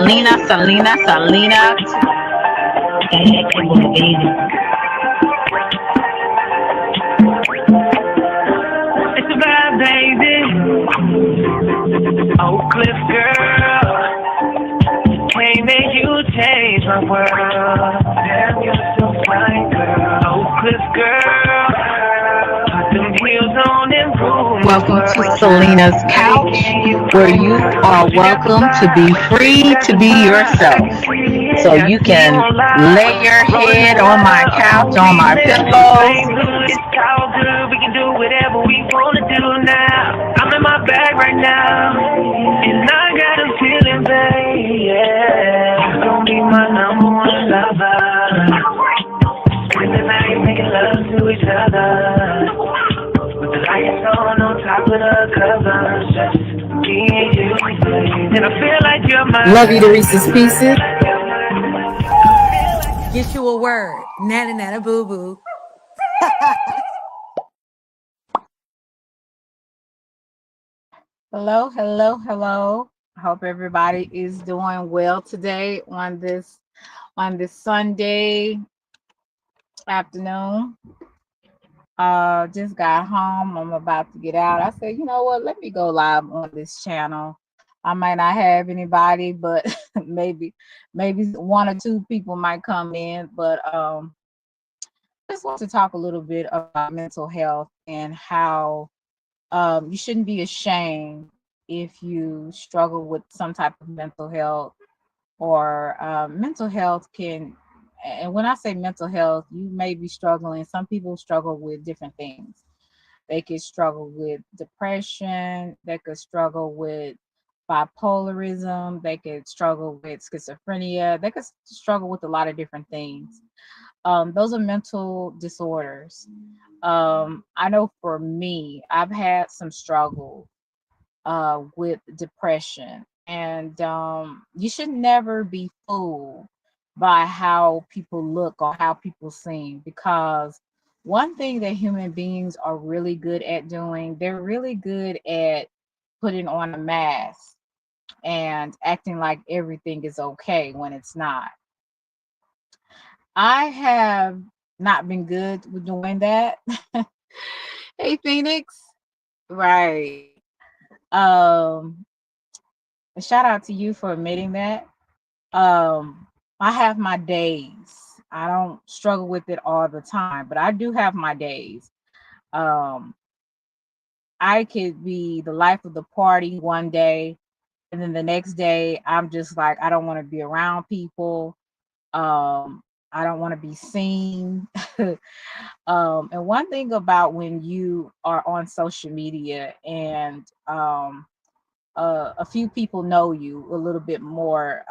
Salina. It's a bad baby. Oak Cliff girl. Can't make you change my world. Damn, you're so fine, girl. Oak Cliff girl. Put them heels on and prove. Welcome to Selena's Couch, where you are welcome to be free to be yourself. So you can lay your head on my couch, on my pillows. It's all good, we can do whatever we wanna do now. I'm in my bag right now, and I got a feeling, babe, yeah. You gon' be my number one lover. Spend the night making love to each other. With the lights on top of the covers. Just me and you, babe. And I feel like you're my Love you to Reese's Pieces. Get you a word. Nana nana boo boo. Hello. Hope everybody is doing well today on this Sunday afternoon. Just got home. I'm about to get out. I said, you know what? Let me go live on this channel. I might not have anybody, but maybe one or two people might come in. But just want to talk a little bit about mental health and how you shouldn't be ashamed if you struggle with some type of mental health or mental health can. And when I say mental health, you may be struggling. Some people struggle with different things. They could struggle with depression. They could struggle with bipolarism. They could struggle with schizophrenia. They could struggle with a lot of different things. Those are mental disorders. I know for me, I've had some struggle with depression, and you should never be fooled by how people look or how people seem, because one thing that human beings are really good at doing, they're really good at putting on a mask and acting like everything is okay when it's not. I have not been good with doing that. Hey, Phoenix. Right. Um, Shout out to you for admitting that. I have my days. I don't struggle with it all the time, but I do have my days. Um, I could be the life of the party one day, and then the next day I'm just like, I don't want to be around people. I don't want to be seen. And one thing about when you are on social media and a few people know you a little bit more,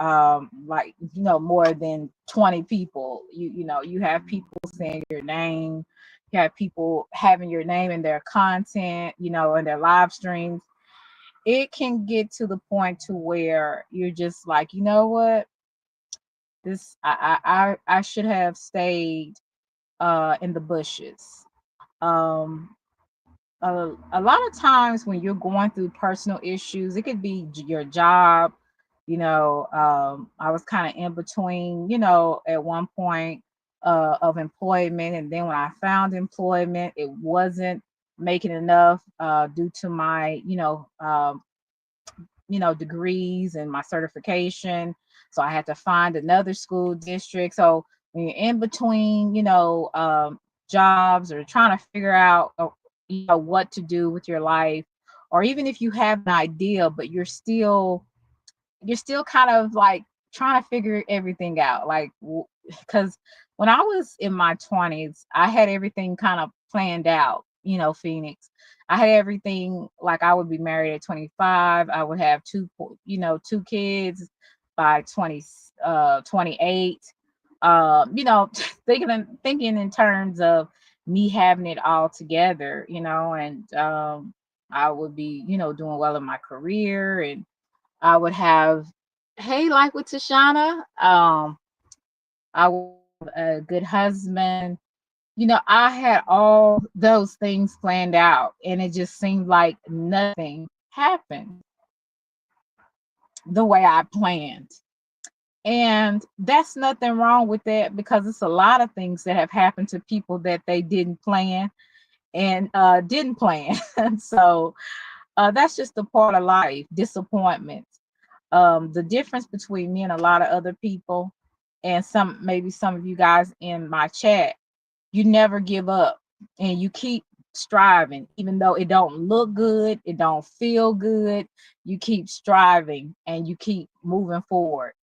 like, more than 20 people, you have people saying your name, you have people having your name in their content, in their live streams. It can get to the point to where you're just like, you know what, this I should have stayed in the bushes. um a lot of times when you're going through personal issues, it could be your job. I was kind of in between, at one point of employment, and then when I found employment, it wasn't making enough due to my, degrees and my certification. So I had to find another school district. So when you're in between, jobs, or trying to figure out, what to do with your life, or even if you have an idea, but you're still kind of like trying to figure everything out. Like, because when I was in my 20s, I had everything kind of planned out, Phoenix. I had everything, like I would be married at 25. I would have two kids by 28. Thinking in terms of me having it all together, and I would be, doing well in my career, and I would have, hey, like with Tashana, I would have a good husband. I had all those things planned out, and it just seemed like nothing happened the way I planned. And that's nothing wrong with that, because it's a lot of things that have happened to people that they didn't plan and didn't plan. And so that's just a part of life, disappointments. The difference between me and a lot of other people, and maybe some of you guys in my chat, you never give up and you keep striving, even though it don't look good, it don't feel good. You keep striving and you keep moving forward.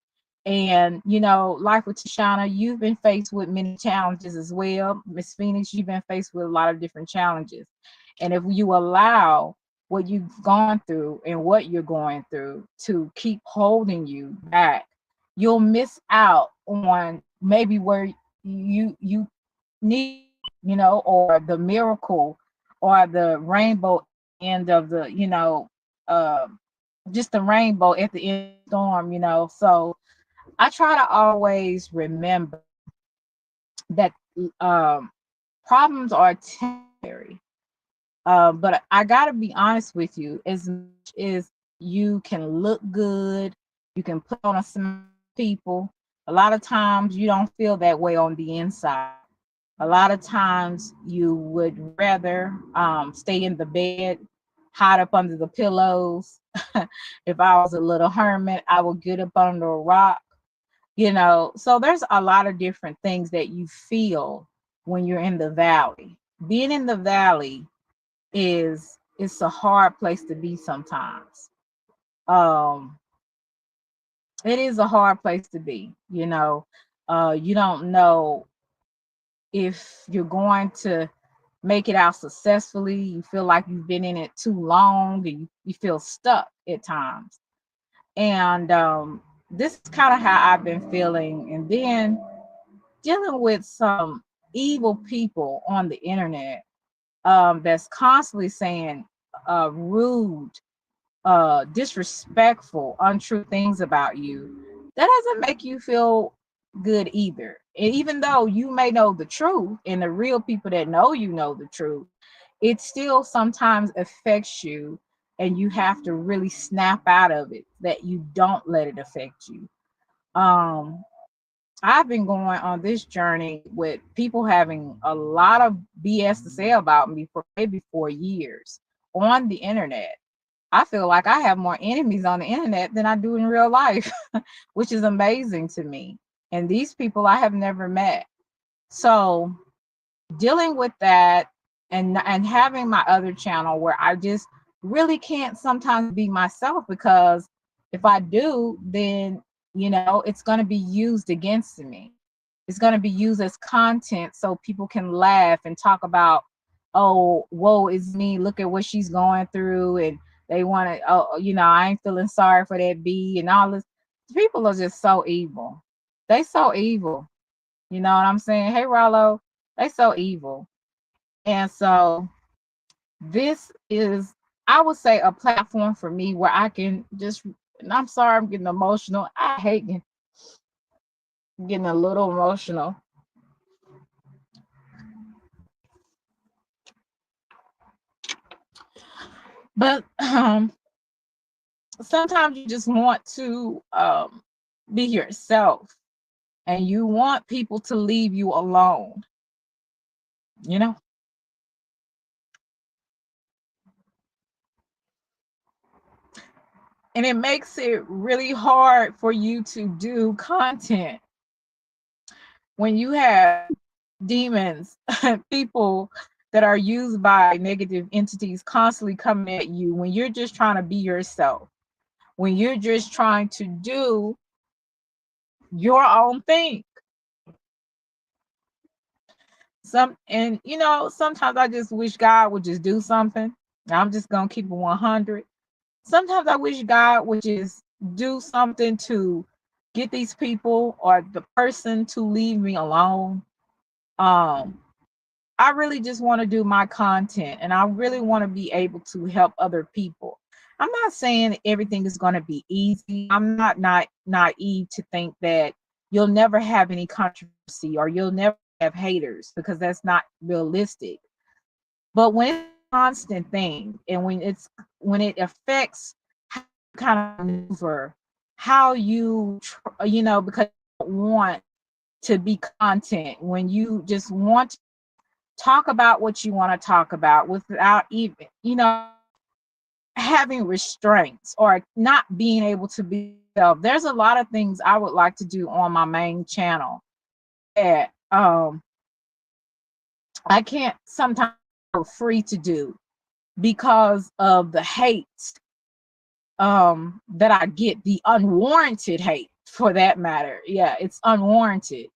And like with Tashana, you've been faced with many challenges as well. Miss Phoenix, you've been faced with a lot of different challenges. And if you allow what you've gone through and what you're going through to keep holding you back, you'll miss out on maybe where you need, or the miracle or the rainbow end of the, uh, just the rainbow at the end of the storm. So I try to always remember that um, problems are temporary. But I gotta be honest with you, as much as you can look good, you can put on a smile people, a lot of times you don't feel that way on the inside. A lot of times you would rather stay in the bed, hide up under the pillows. If I was a little hermit, I would get up under a rock. So there's a lot of different things that you feel when you're in the valley. Being in the valley it's a hard place to be sometimes. um it is a hard place to be. You don't know if you're going to make it out successfully. You feel like you've been in it too long, and you feel stuck at times. And this is kind of how I've been feeling. And then dealing with some evil people on the internet, that's constantly saying rude, disrespectful, untrue things about you, that doesn't make you feel good either. And even though you may know the truth, and the real people that know the truth, it still sometimes affects you, and you have to really snap out of it, that you don't let it affect you. Um, I've been going on this journey with people having a lot of BS to say about me for maybe 4 years on the internet. I feel like I have more enemies on the internet than I do in real life, which is amazing to me. And these people I have never met. So dealing with that, and having my other channel where I just really can't sometimes be myself, because if I do, then it's going to be used against me. It's going to be used as content so people can laugh and talk about, oh, woe is me, look at what she's going through, and they want to, oh, I ain't feeling sorry for that B and all this. People are just so evil. They so evil. You know what I'm saying? Hey, Rollo, they so evil. And so this is, I would say, a platform for me where I can just, and I'm sorry, I'm getting emotional. I hate getting a little emotional. But sometimes you just want to be yourself, and you want people to leave you alone, you know? And it makes it really hard for you to do content when you have demons, people that are used by negative entities constantly coming at you, when you're just trying to be yourself, when you're just trying to do your own thing. Sometimes I just wish God would just do something. I'm just gonna keep it 100. Sometimes I wish God would just do something to get these people or the person to leave me alone. um I really just want to do my content, and I really want to be able to help other people. I'm not saying everything is going to be easy. I'm not naive to think that you'll never have any controversy or you'll never have haters, because that's not realistic. But when it's a constant thing, and when it affects how you kind of maneuver how you, because you don't want to be content when you just want to talk about what you want to talk about without even, having restraints or not being able to be yourself. There's a lot of things I would like to do on my main channel that I can't sometimes feel free to do because of the hate that I get, the unwarranted hate for that matter. Yeah, it's unwarranted.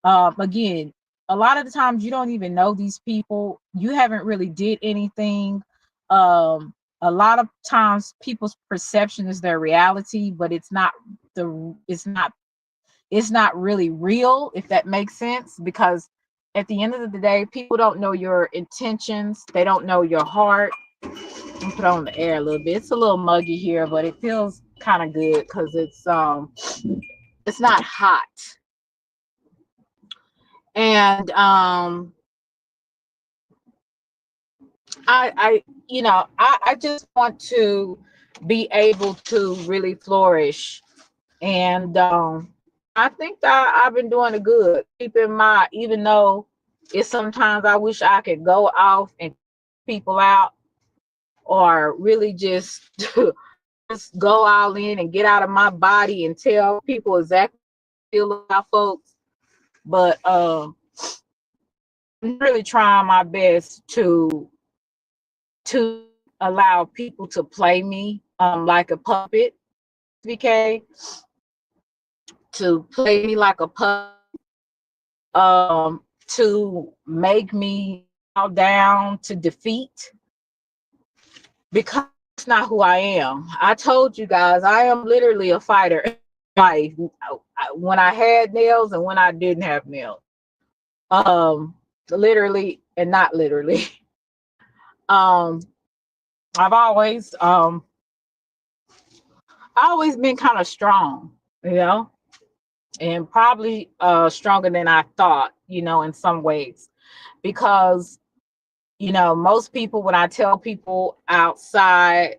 Again, a lot of the times you don't even know these people. You haven't really did anything. A lot of times people's perception is their reality, but it's not really real, if that makes sense, because at the end of the day, people don't know your intentions. They don't know your heart. I'm put on the air a little bit. It's a little muggy here, but it feels kind of good because it's not hot. And I just want to be able to really flourish. And I think that I've been doing it good. Keep in mind, even though it's sometimes I wish I could go off and people out, or really just just go all in and get out of my body and tell people exactly how I feel about folks. But I'm really trying my best to allow people to play me like a puppet, VK, to play me like a puppet, to make me bow down to defeat, because it's not who I am. I told you guys I am literally a fighter. Life, when I had nails and when I didn't have nails, literally and not literally. um I've always been kind of strong, and probably stronger than I thought, in some ways, because most people, when I tell people outside,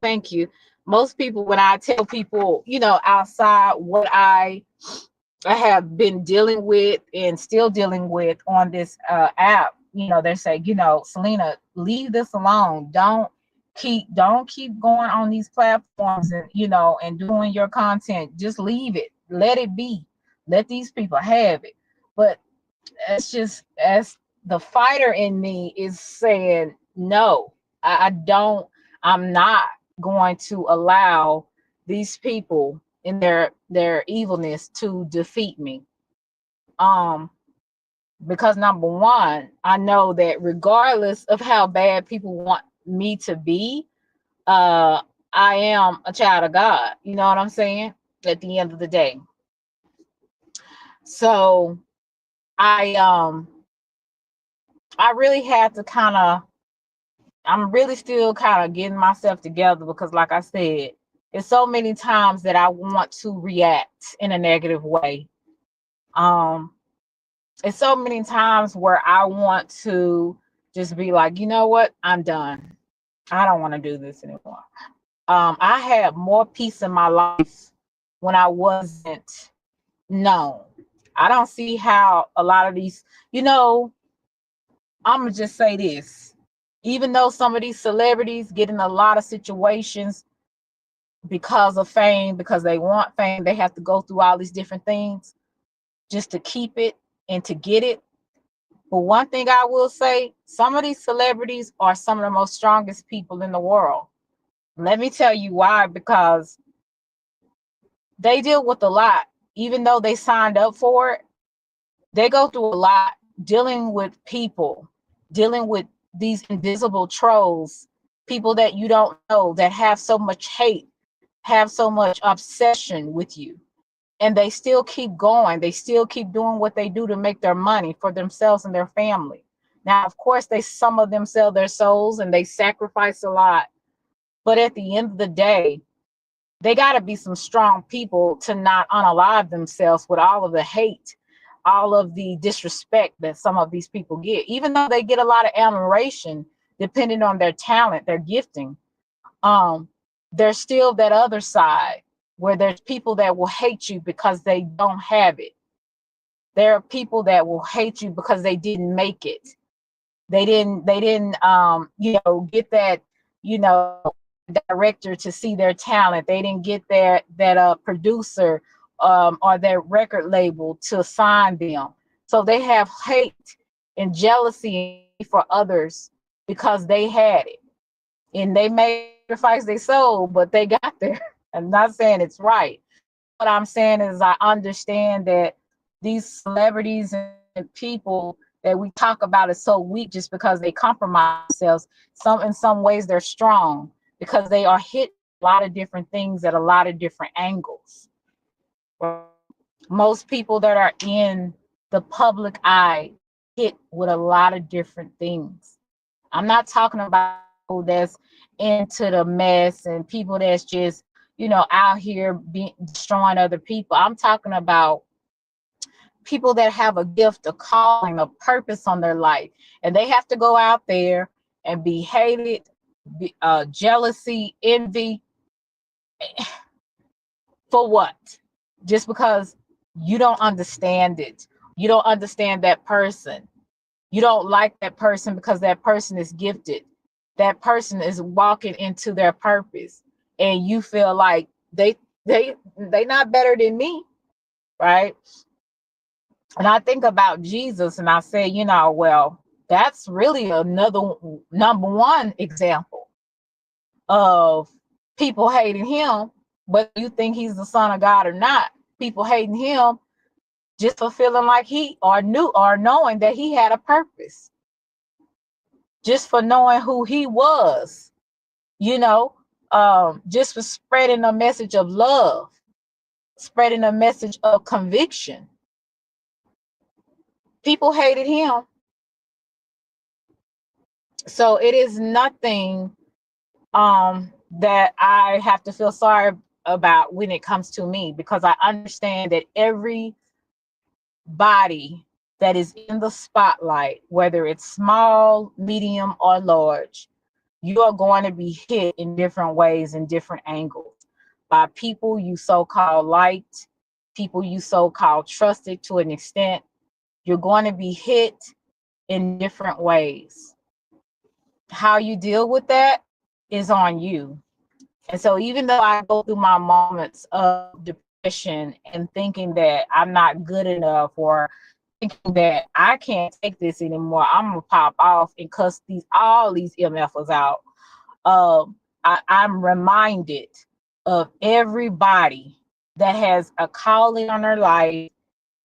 thank you. Most people, when I tell people, outside what I have been dealing with and still dealing with on this app, they say, Selena, leave this alone. Don't keep going on these platforms and and doing your content. Just leave it. Let it be. Let these people have it. But it's just, as the fighter in me is saying, no, I don't, I'm not going to allow these people in their evilness to defeat me. Because number one, I know that regardless of how bad people want me to be, I am a child of God. You know what I'm saying? At the end of the day. So I really had to I'm really still kind of getting myself together, because like I said, it's so many times that I want to react in a negative way. It's so many times where I want to just be like, you know what? I'm done. I don't want to do this anymore. I had more peace in my life when I wasn't known. I don't see how a lot of these, I'm gonna just say this. Even though some of these celebrities get in a lot of situations because of fame, because they want fame, they have to go through all these different things just to keep it and to get it. But one thing I will say, some of these celebrities are some of the most strongest people in the world. Let me tell you why, because they deal with a lot. Even though they signed up for it, they go through a lot dealing with people, dealing with these invisible trolls, people that you don't know, that have so much hate, have so much obsession with you. And they still keep going. They still keep doing what they do to make their money for themselves and their family. Now, of course, some of them sell their souls and they sacrifice a lot. But at the end of the day, they got to be some strong people to not unalive themselves with all of the hate, all of the disrespect that some of these people get, even though they get a lot of admiration depending on their talent, their gifting. There's still that other side where there's people that will hate you because they don't have it. There are people that will hate you because they didn't make it. They didn't get that, director to see their talent. They didn't get that producer or their record label to sign them. So they have hate and jealousy for others because they had it. And they made sacrifice their soul, but they got there. I'm not saying it's right. What I'm saying is I understand that these celebrities and people that we talk about is so weak just because they compromise themselves. In some ways they're strong because they are hit a lot of different things at a lot of different angles. Most people that are in the public eye hit with a lot of different things. I'm not talking about people that's into the mess and people that's just, out here destroying other people. I'm talking about people that have a gift, a calling, a purpose on their life, and they have to go out there and be hated, jealousy, envy. For what? Just because you don't understand it. You don't understand that person. You don't like that person because that person is gifted. That person is walking into their purpose, and you feel like they not better than me, right? And I think about Jesus and I say, well, that's really another number one example of people hating him, whether you think he's the son of God or not. People hating him just for feeling like knowing that he had a purpose, just for knowing who he was, just for spreading a message of love, spreading a message of conviction. People hated him. So it is nothing that I have to feel sorry about when it comes to me, because I understand that every body that is in the spotlight, whether it's small, medium, or large, you are going to be hit in different ways and different angles by people you so-called liked, people you so-called trusted to an extent. You're going to be hit in different ways. How you deal with that is on you. And so even though I go through my moments of depression and thinking that I'm not good enough, or thinking that I can't take this anymore, I'm gonna pop off and cuss all these MFers out, I'm reminded of everybody that has a calling on their life,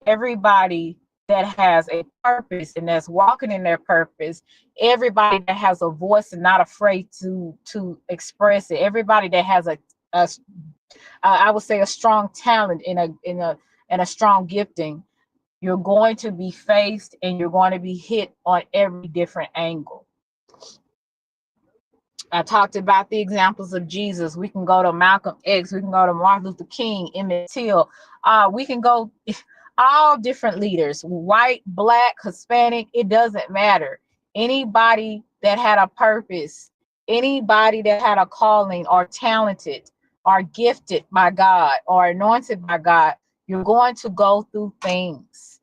everybody that has a purpose and that's walking in their purpose, everybody that has a voice and not afraid to express it, everybody that has I would say a strong talent in a strong gifting. You're going to be faced and you're going to be hit on every different angle. I talked about the examples of Jesus. We can go to Malcolm X. We can go to Martin Luther King, Emmett Till. We can go all different leaders, white, black, Hispanic, it doesn't matter. Anybody that had a purpose, anybody that had a calling or talented or gifted by God or anointed by God, you're going to go through things.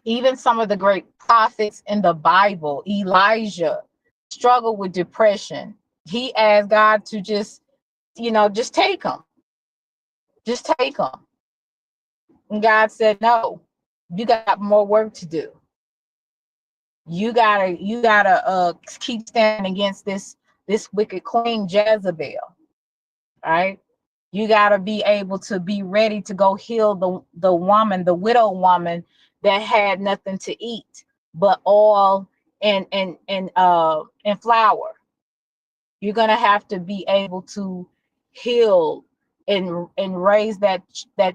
Even some of the great prophets in the Bible, Elijah, struggled with depression. He asked God to just take him. Just take him. And God said, no, you got more work to do. You gotta keep standing against this wicked queen Jezebel. Right? You gotta be able to be ready to go heal the woman, the widow woman that had nothing to eat but oil and flour. You're gonna have to be able to heal and raise that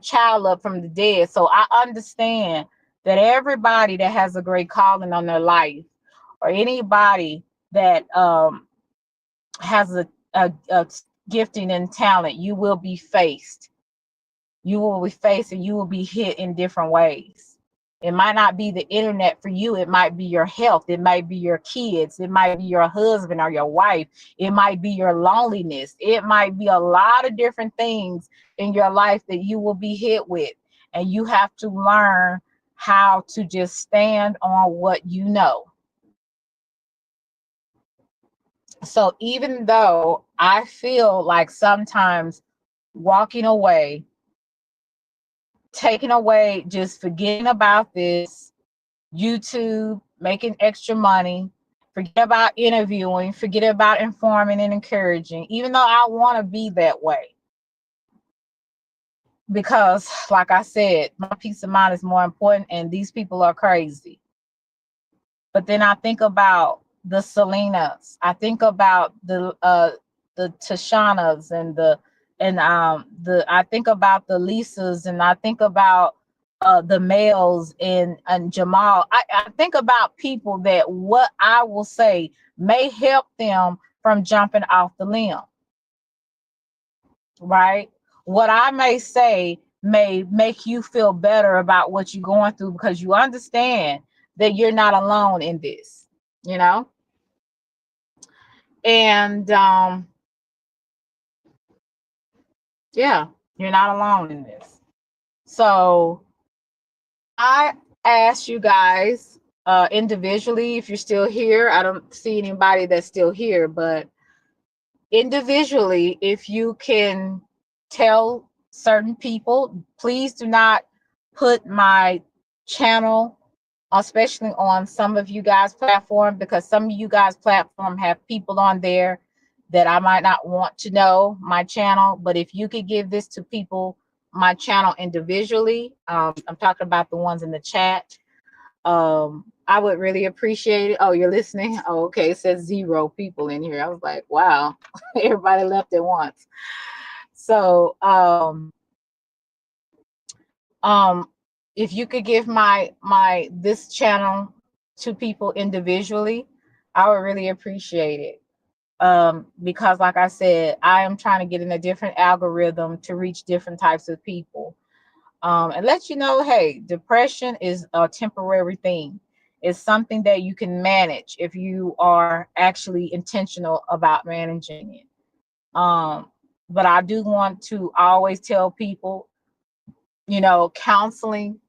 child up from the dead. So I understand that everybody that has a great calling on their life, or anybody that has a gifting and talent, you will be faced. You will be faced and you will be hit in different ways. It might not be the internet for you. It might be your health. It might be your kids. It might be your husband or your wife. It might be your loneliness. It might be a lot of different things in your life that you will be hit with. And you have to learn how to just stand on what you know. So even though I feel like sometimes walking away, taking away, just forgetting about this, YouTube, making extra money, forget about interviewing, forget about informing and encouraging, even though I want to be that way. Because, like I said, my peace of mind is more important, and these people are crazy. But then I think about the Selenas, I think about the Tashanas and the I think about the Lisas, and I think about the males and Jamal. I think about people that what I will say may help them from jumping off the limb, right? What I may say may make you feel better about what you're going through, because you understand that you're not alone in this, you know? And yeah, you're not alone in this. So I ask you guys individually, if you're still here. I don't see anybody that's still here, but individually, if you can tell certain people, please do not put my channel, especially on some of you guys' platform, because some of you guys' platform have people on there that I might not want to know my channel. But if you could give this to people, my channel individually, I'm talking about the ones in the chat, I would really appreciate it. Oh, you're listening? Oh, okay. It says 0 people in here. I was like, wow, everybody left at once. So if you could give my this channel to people individually, I would really appreciate it. Because like I said, I am trying to get in a different algorithm to reach different types of people. And let you know, hey, depression is a temporary thing. It's something that you can manage if you are actually intentional about managing it. But I do want to always tell people, you know, counseling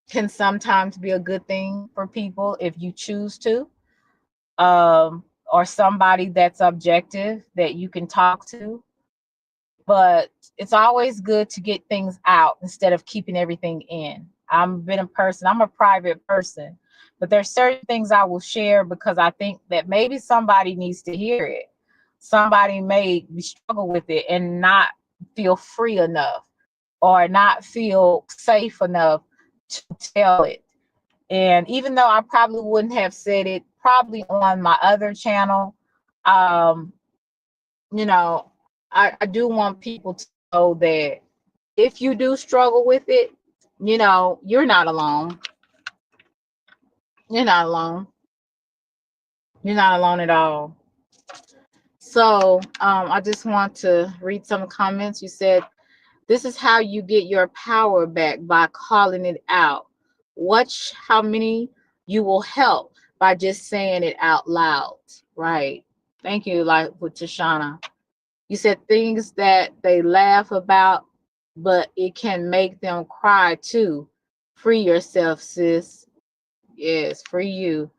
can sometimes be a good thing for people if you choose to, or somebody that's objective that you can talk to. But it's always good to get things out instead of keeping everything in. I'm a private person, but there's certain things I will share because I think that maybe somebody needs to hear it. Somebody may struggle with it and not feel free enough or not feel safe enough to tell it. And even though I probably wouldn't have said it probably on my other channel, um, you know, I do want people to know that if you do struggle with it, you know, you're not alone. You're not alone. You're not alone at all. So I just want to read some comments. You said, this is how you get your power back, by calling it out. Watch how many you will help by just saying it out loud. Right. Thank you, like with Tashana. You said things that they laugh about, but it can make them cry too. Free yourself, sis. Yes, free you.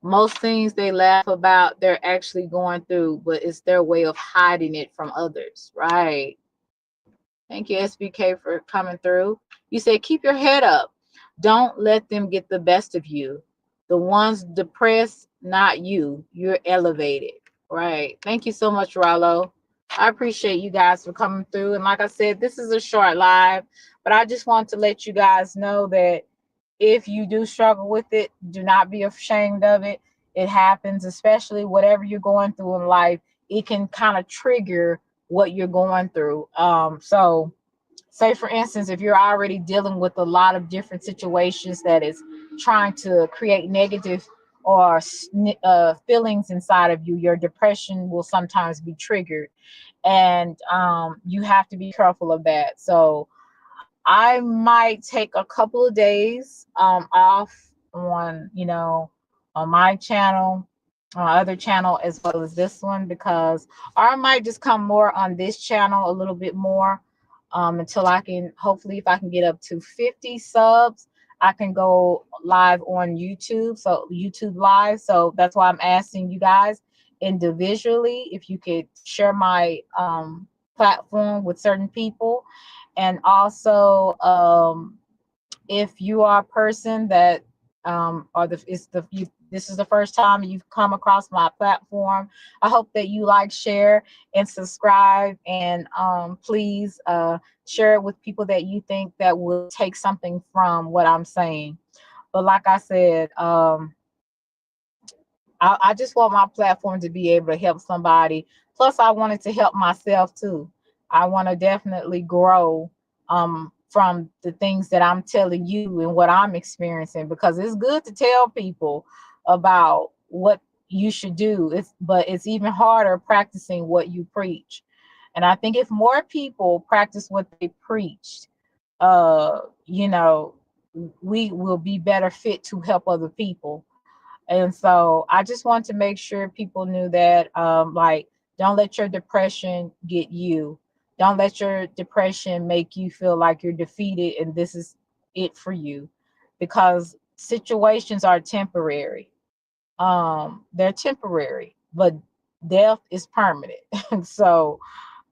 Most things they laugh about, they're actually going through, but it's their way of hiding it from others. Right. Thank you, SBK, for coming through. You said, keep your head up. Don't let them get the best of you. The ones depressed, not you. You're elevated. Right. Thank you so much, Rollo. I appreciate you guys for coming through. And like I said, this is a short live, but I just want to let you guys know that if you do struggle with it, do not be ashamed of it. It happens, especially whatever you're going through in life. It can kind of trigger what you're going through. So say for instance, if you're already dealing with a lot of different situations that is trying to create negative or feelings inside of you, your depression will sometimes be triggered, and you have to be careful of that. So I might take a couple of days off on, on my channel, other channel as well as this one, because or I might just come more on this channel a little bit more until I can, hopefully if I can get up to 50 subs, I can go live on YouTube. So YouTube live. So that's why I'm asking you guys individually if you could share my platform with certain people. And also if you are a person that this is the first time you've come across my platform, I hope that you like, share, and subscribe, and please share it with people that you think that will take something from what I'm saying. But like I said, I just want my platform to be able to help somebody. Plus, I wanted to help myself too. I want to definitely grow from the things that I'm telling you and what I'm experiencing, because it's good to tell people about what you should do. But it's even harder practicing what you preach. And I think if more people practice what they preached, we will be better fit to help other people. And so I just want to make sure people knew that, like, don't let your depression get you. Don't let your depression make you feel like you're defeated and this is it for you, because situations are temporary. They're temporary, but death is permanent. So,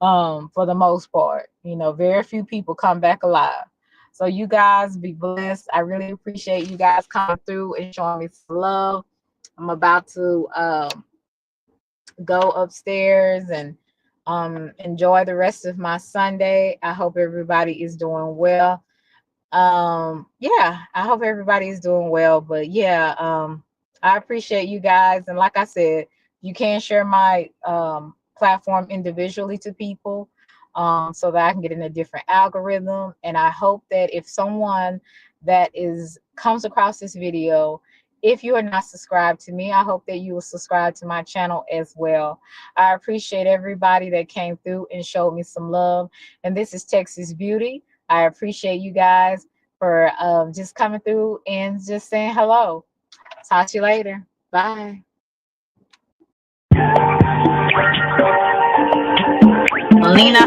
for the most part, very few people come back alive. So you guys be blessed. I really appreciate you guys coming through and showing me some love. I'm about to go upstairs and enjoy the rest of my Sunday. I hope everybody is doing well. Yeah, I hope everybody is doing well. But yeah, I appreciate you guys. And like I said, you can share my platform individually to people, so that I can get in a different algorithm. And I hope that if someone that comes across this video, if you are not subscribed to me, I hope that you will subscribe to my channel as well. I appreciate everybody that came through and showed me some love. And this is Texas Beauty. I appreciate you guys for just coming through and just saying hello. Talk to you later. Bye. Selena.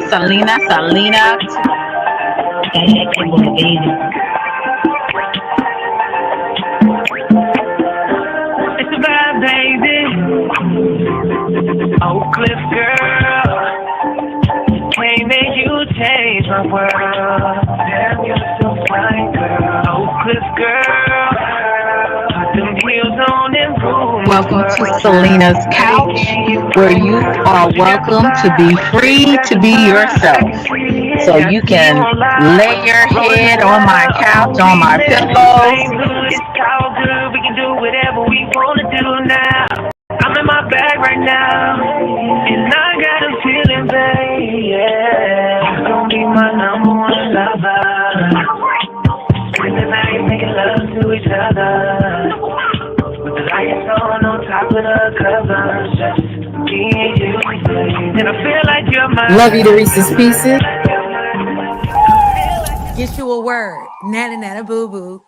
It's a vibe, baby. Oak Cliff girl, can't make you change my world. Damn, you're so fine, girl. Oak Cliff girl, put them heels on and prove. Welcome to Selena's Couch, where you are welcome to be free to be yourself. So you can lay your head on my couch, on my pillows. It's all good, we can do whatever we wanna do now. I'm in my bag right now, and I got a feeling, babe, yeah. You're gonna be my number one lover. Spend the night making love to each other, with the lights on top of the covers, just me and you, babe. And I feel like you're my Love you to Reese's Pieces. Get you a word. Nana nana boo boo.